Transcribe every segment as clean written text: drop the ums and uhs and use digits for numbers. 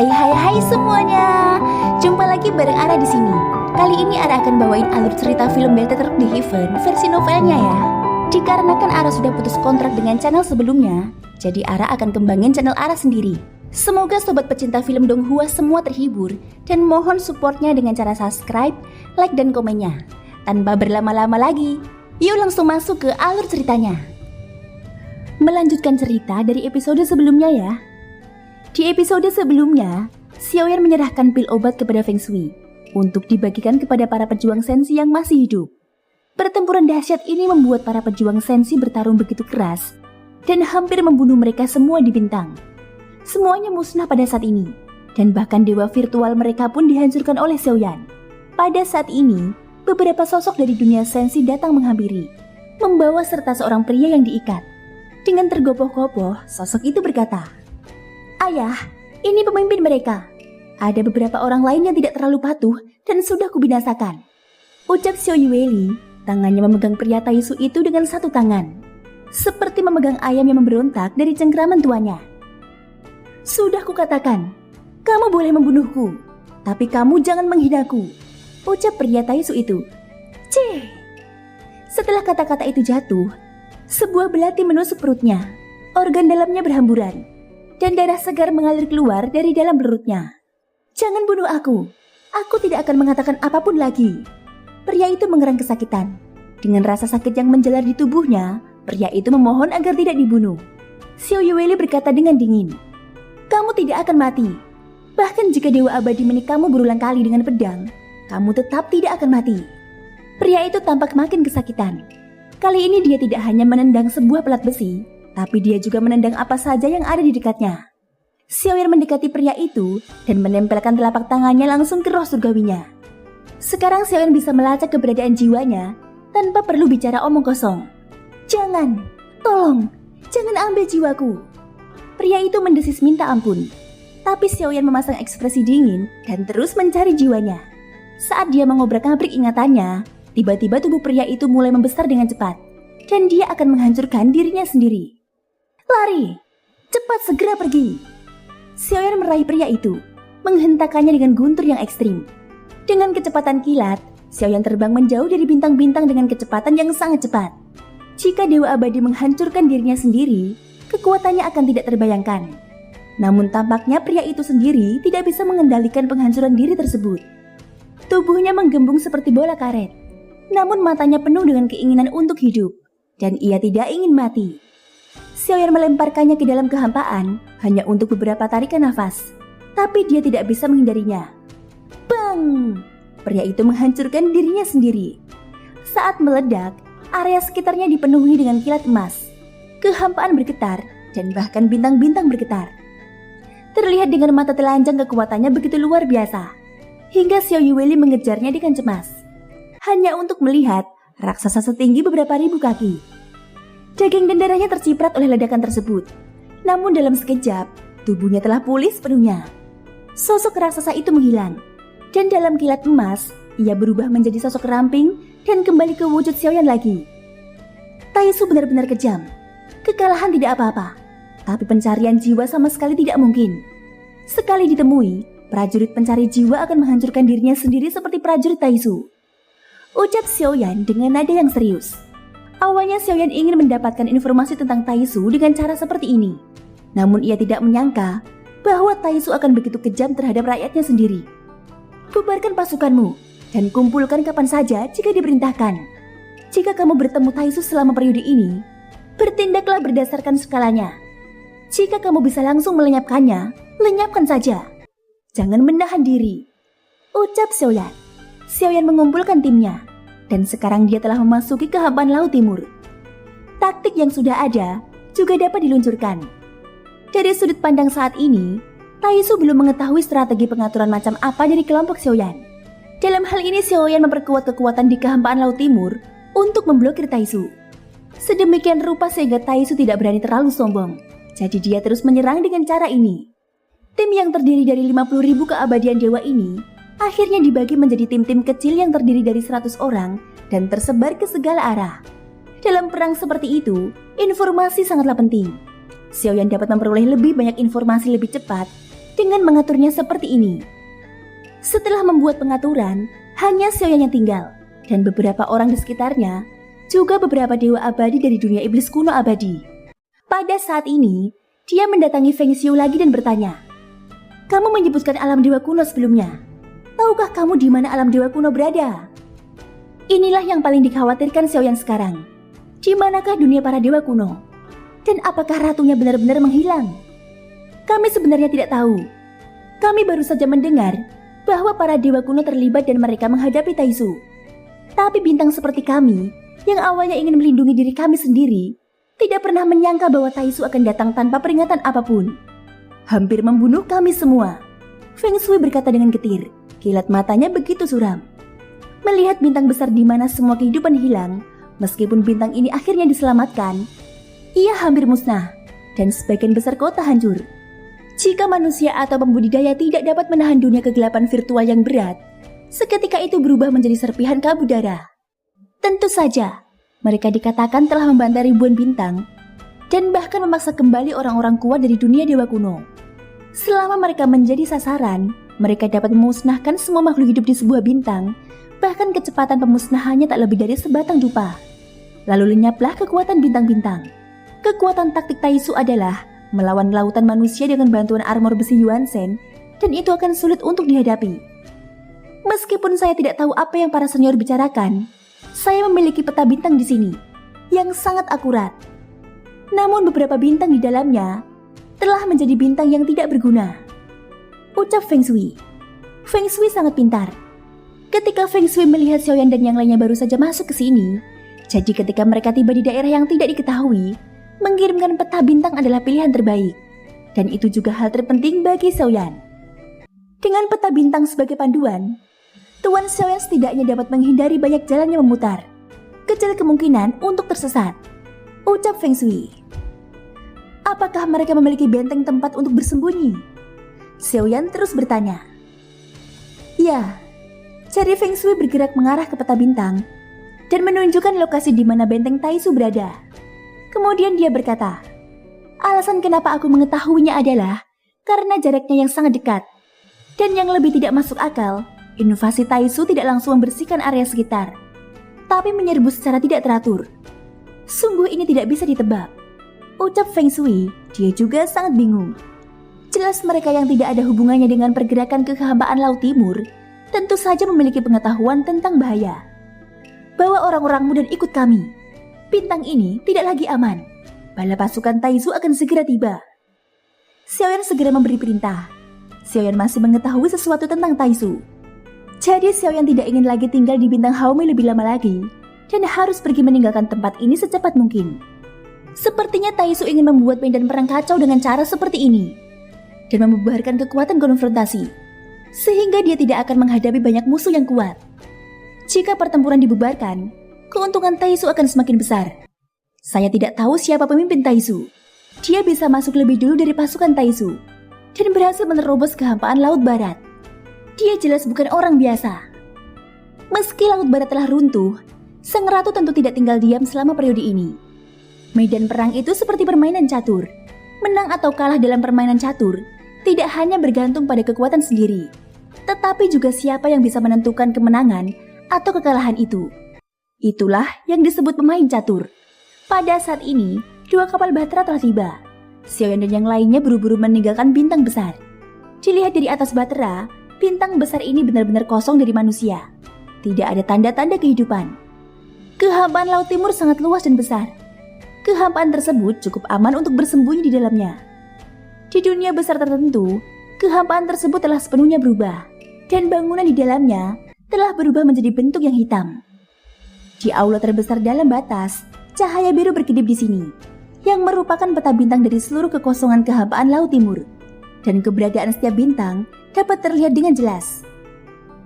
Hai semuanya. Jumpa lagi bareng Ara di sini. Kali ini Ara akan bawain alur cerita film Detective di Heaven versi novelnya ya. Dikarenakan Ara sudah putus kontrak dengan channel sebelumnya, jadi Ara akan kembangin channel Ara sendiri. Semoga sobat pecinta film Donghua semua terhibur dan mohon supportnya dengan cara subscribe, like dan komennya. Tanpa berlama-lama lagi, yuk langsung masuk ke alur ceritanya. Melanjutkan cerita dari episode sebelumnya ya. Di episode sebelumnya, Xiaoyan menyerahkan pil obat kepada Feng Shui untuk dibagikan kepada para pejuang sensi yang masih hidup. Pertempuran dahsyat ini membuat para pejuang sensi bertarung begitu keras dan hampir membunuh mereka semua di bintang. Semuanya musnah pada saat ini, dan bahkan dewa virtual mereka pun dihancurkan oleh Xiaoyan. Pada saat ini, beberapa sosok dari dunia sensi datang menghampiri, membawa serta seorang pria yang diikat. Dengan tergopoh-gopoh, sosok itu berkata, "Ayah, ini pemimpin mereka. Ada beberapa orang lain yang tidak terlalu patuh dan sudah kubinasakan." Ucap Xiao Yueli, tangannya memegang pria Taisu itu dengan satu tangan, seperti memegang ayam yang memberontak dari cengkraman tuannya. "Sudah kukatakan, kamu boleh membunuhku, tapi kamu jangan menghinaku," ucap pria Taisu itu. Cih! Setelah kata-kata itu jatuh, sebuah belati menusuk perutnya, organ dalamnya berhamburan, dan darah segar mengalir keluar dari dalam perutnya. "Jangan bunuh aku tidak akan mengatakan apapun lagi." Pria itu mengerang kesakitan. Dengan rasa sakit yang menjalar di tubuhnya, pria itu memohon agar tidak dibunuh. Xiao Yueli berkata dengan dingin, "Kamu tidak akan mati. Bahkan jika Dewa Abadi menikahmu berulang kali dengan pedang, kamu tetap tidak akan mati." Pria itu tampak makin kesakitan. Kali ini dia tidak hanya menendang sebuah pelat besi, tapi dia juga menendang apa saja yang ada di dekatnya. Xiaoyan mendekati pria itu dan menempelkan telapak tangannya langsung ke roh surgawinya. Sekarang Xiaoyan bisa melacak keberadaan jiwanya tanpa perlu bicara omong kosong. "Jangan, tolong, jangan ambil jiwaku." Pria itu mendesis minta ampun, tapi Xiaoyan memasang ekspresi dingin dan terus mencari jiwanya. Saat dia mengobrak-abrik ingatannya, tiba-tiba tubuh pria itu mulai membesar dengan cepat, dan dia akan menghancurkan dirinya sendiri. "Lari! Cepat segera pergi!" Xiaoyan meraih pria itu, menghentakkannya dengan guntur yang ekstrim. Dengan kecepatan kilat, Xiaoyan terbang menjauh dari bintang-bintang dengan kecepatan yang sangat cepat. Jika Dewa Abadi menghancurkan dirinya sendiri, kekuatannya akan tidak terbayangkan. Namun tampaknya pria itu sendiri tidak bisa mengendalikan penghancuran diri tersebut. Tubuhnya menggembung seperti bola karet, namun matanya penuh dengan keinginan untuk hidup, dan ia tidak ingin mati. Xiaoyan melemparkannya ke dalam kehampaan hanya untuk beberapa tarikan nafas, tapi dia tidak bisa menghindarinya. Bang! Pria itu menghancurkan dirinya sendiri. Saat meledak, area sekitarnya dipenuhi dengan kilat emas. Kehampaan bergetar dan bahkan bintang-bintang bergetar. Terlihat dengan mata telanjang kekuatannya begitu luar biasa, hingga Xiao Yueli mengejarnya dengan cemas, hanya untuk melihat raksasa setinggi beberapa ribu kaki. Daging dan darahnya terciprat oleh ledakan tersebut. Namun dalam sekejap, tubuhnya telah pulih sepenuhnya. Sosok raksasa itu menghilang, dan dalam kilat emas, ia berubah menjadi sosok ramping dan kembali ke wujud Xiaoyan lagi. Taisu benar-benar kejam. Kekalahan tidak apa-apa, tapi pencarian jiwa sama sekali tidak mungkin. Sekali ditemui, prajurit pencari jiwa akan menghancurkan dirinya sendiri seperti prajurit Taisu, ucap Xiaoyan dengan nada yang serius. Awalnya Xiaoyan ingin mendapatkan informasi tentang Taisu dengan cara seperti ini. Namun ia tidak menyangka bahwa Taisu akan begitu kejam terhadap rakyatnya sendiri. "Bubarkan pasukanmu dan kumpulkan kapan saja jika diperintahkan. Jika kamu bertemu Taisu selama periode ini, bertindaklah berdasarkan skalanya. Jika kamu bisa langsung melenyapkannya, lenyapkan saja. Jangan menahan diri," ucap Xiaoyan. Xiaoyan mengumpulkan timnya, dan sekarang dia telah memasuki kehampaan Laut Timur. Taktik yang sudah ada juga dapat diluncurkan. Dari sudut pandang saat ini, Taisu belum mengetahui strategi pengaturan macam apa dari kelompok Xiaoyan. Dalam hal ini Xiaoyan memperkuat kekuatan di kehampaan Laut Timur untuk memblokir Taisu. Sedemikian rupa sehingga Taisu tidak berani terlalu sombong, jadi dia terus menyerang dengan cara ini. Tim yang terdiri dari 50.000 keabadian dewa ini akhirnya dibagi menjadi tim-tim kecil yang terdiri dari 100 orang dan tersebar ke segala arah. Dalam perang seperti itu, informasi sangatlah penting. Xiaoyan dapat memperoleh lebih banyak informasi lebih cepat dengan mengaturnya seperti ini. Setelah membuat pengaturan, hanya Xiaoyan yang tinggal, dan beberapa orang di sekitarnya, juga beberapa dewa abadi dari dunia iblis kuno abadi. Pada saat ini, dia mendatangi Feng Xiu lagi dan bertanya, "Kamu menyebutkan alam dewa kuno sebelumnya. Tahukah kamu di mana alam dewa kuno berada?" Inilah yang paling dikhawatirkan Xiaoyan sekarang. Di manakah dunia para dewa kuno? Dan apakah ratunya benar-benar menghilang? Kami sebenarnya tidak tahu. Kami baru saja mendengar bahwa para dewa kuno terlibat dan mereka menghadapi Taizu. Tapi bintang seperti kami, yang awalnya ingin melindungi diri kami sendiri, tidak pernah menyangka bahwa Taizu akan datang tanpa peringatan apapun. Hampir membunuh kami semua. Feng Shui berkata dengan getir, kilat matanya begitu suram. Melihat bintang besar di mana semua kehidupan hilang, meskipun bintang ini akhirnya diselamatkan, ia hampir musnah, dan sebagian besar kota hancur. Jika manusia atau pembudidaya tidak dapat menahan dunia kegelapan virtual yang berat, seketika itu berubah menjadi serpihan kabut darah. Tentu saja, mereka dikatakan telah membantai ribuan bintang, dan bahkan memaksa kembali orang-orang kuat dari dunia dewa kuno. Selama mereka menjadi sasaran, mereka dapat memusnahkan semua makhluk hidup di sebuah bintang, bahkan kecepatan pemusnahannya tak lebih dari sebatang dupa. Lalu lenyaplah kekuatan bintang-bintang. Kekuatan taktik Taizu adalah melawan lautan manusia dengan bantuan armor besi Yuanzhen, dan itu akan sulit untuk dihadapi. Meskipun saya tidak tahu apa yang para senior bicarakan, saya memiliki peta bintang di sini, yang sangat akurat. Namun beberapa bintang di dalamnya telah menjadi bintang yang tidak berguna. Ucap Feng Shui. Feng Shui sangat pintar. Ketika Feng Shui melihat Xiaoyan dan yang lainnya baru saja masuk ke sini, jadi ketika mereka tiba di daerah yang tidak diketahui, mengirimkan peta bintang adalah pilihan terbaik. Dan itu juga hal terpenting bagi Xiaoyan. Dengan peta bintang sebagai panduan, Tuan Xiaoyan setidaknya dapat menghindari banyak jalan yang memutar. Kecil kemungkinan untuk tersesat. Ucap Feng Shui. Apakah mereka memiliki benteng tempat untuk bersembunyi? Xiaoyan terus bertanya. Ya, jari Feng Shui bergerak mengarah ke peta bintang dan menunjukkan lokasi di mana benteng Taizu berada. Kemudian dia berkata, alasan kenapa aku mengetahuinya adalah karena jaraknya yang sangat dekat. Dan yang lebih tidak masuk akal, invasi Taizu tidak langsung membersihkan area sekitar, tapi menyerbu secara tidak teratur. Sungguh ini tidak bisa ditebak. Ucap Feng Shui, dia juga sangat bingung. Jelas mereka yang tidak ada hubungannya dengan pergerakan kehampaan Laut Timur, tentu saja memiliki pengetahuan tentang bahaya. Bawa orang-orangmu dan ikut kami. Bintang ini tidak lagi aman. Bala pasukan Taizu akan segera tiba. Xiaoyan segera memberi perintah. Xiaoyan masih mengetahui sesuatu tentang Taizu. Jadi Xiaoyan tidak ingin lagi tinggal di bintang Haomi lebih lama lagi, dan harus pergi meninggalkan tempat ini secepat mungkin. Sepertinya Taizu ingin membuat medan perang kacau dengan cara seperti ini, dan membubarkan kekuatan konfrontasi, sehingga dia tidak akan menghadapi banyak musuh yang kuat. Jika pertempuran dibubarkan, keuntungan Taizu akan semakin besar. Saya tidak tahu siapa pemimpin Taizu. Dia bisa masuk lebih dulu dari pasukan Taizu dan berhasil menerobos kehampaan Laut Barat. Dia jelas bukan orang biasa. Meski Laut Barat telah runtuh, sang ratu tentu tidak tinggal diam selama periode ini. Medan perang itu seperti permainan catur. Menang atau kalah dalam permainan catur tidak hanya bergantung pada kekuatan sendiri, tetapi juga siapa yang bisa menentukan kemenangan atau kekalahan itu. Itulah yang disebut pemain catur. Pada saat ini, 2 kapal Bahtera telah tiba. Xiaoyan dan yang lainnya buru-buru meninggalkan bintang besar. Dilihat dari atas Bahtera, bintang besar ini benar-benar kosong dari manusia. Tidak ada tanda-tanda kehidupan. Kehampaan Laut Timur sangat luas dan besar. Kehampaan tersebut cukup aman untuk bersembunyi di dalamnya. Di dunia besar tertentu, kehampaan tersebut telah sepenuhnya berubah, dan bangunan di dalamnya telah berubah menjadi bentuk yang hitam. Di aula terbesar dalam batas, cahaya biru berkedip di sini, yang merupakan peta bintang dari seluruh kekosongan kehampaan Laut Timur, dan keberadaan setiap bintang dapat terlihat dengan jelas.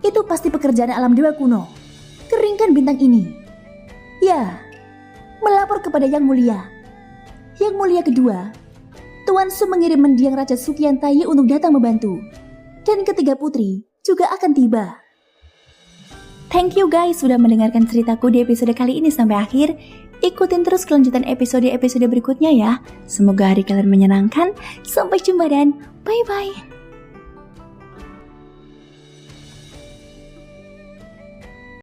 Itu pasti pekerjaan alam dewa kuno. Keringkan bintang ini. Ya, melapor kepada Yang Mulia. Yang Mulia kedua, Tuan Su mengirim mendiang Raja Sukian Taiyi untuk datang membantu, dan ketiga putri juga akan tiba. Thank you guys sudah mendengarkan ceritaku di episode kali ini sampai akhir. Ikutin terus kelanjutan episode-episode berikutnya ya. Semoga hari kalian menyenangkan. Sampai jumpa dan bye-bye.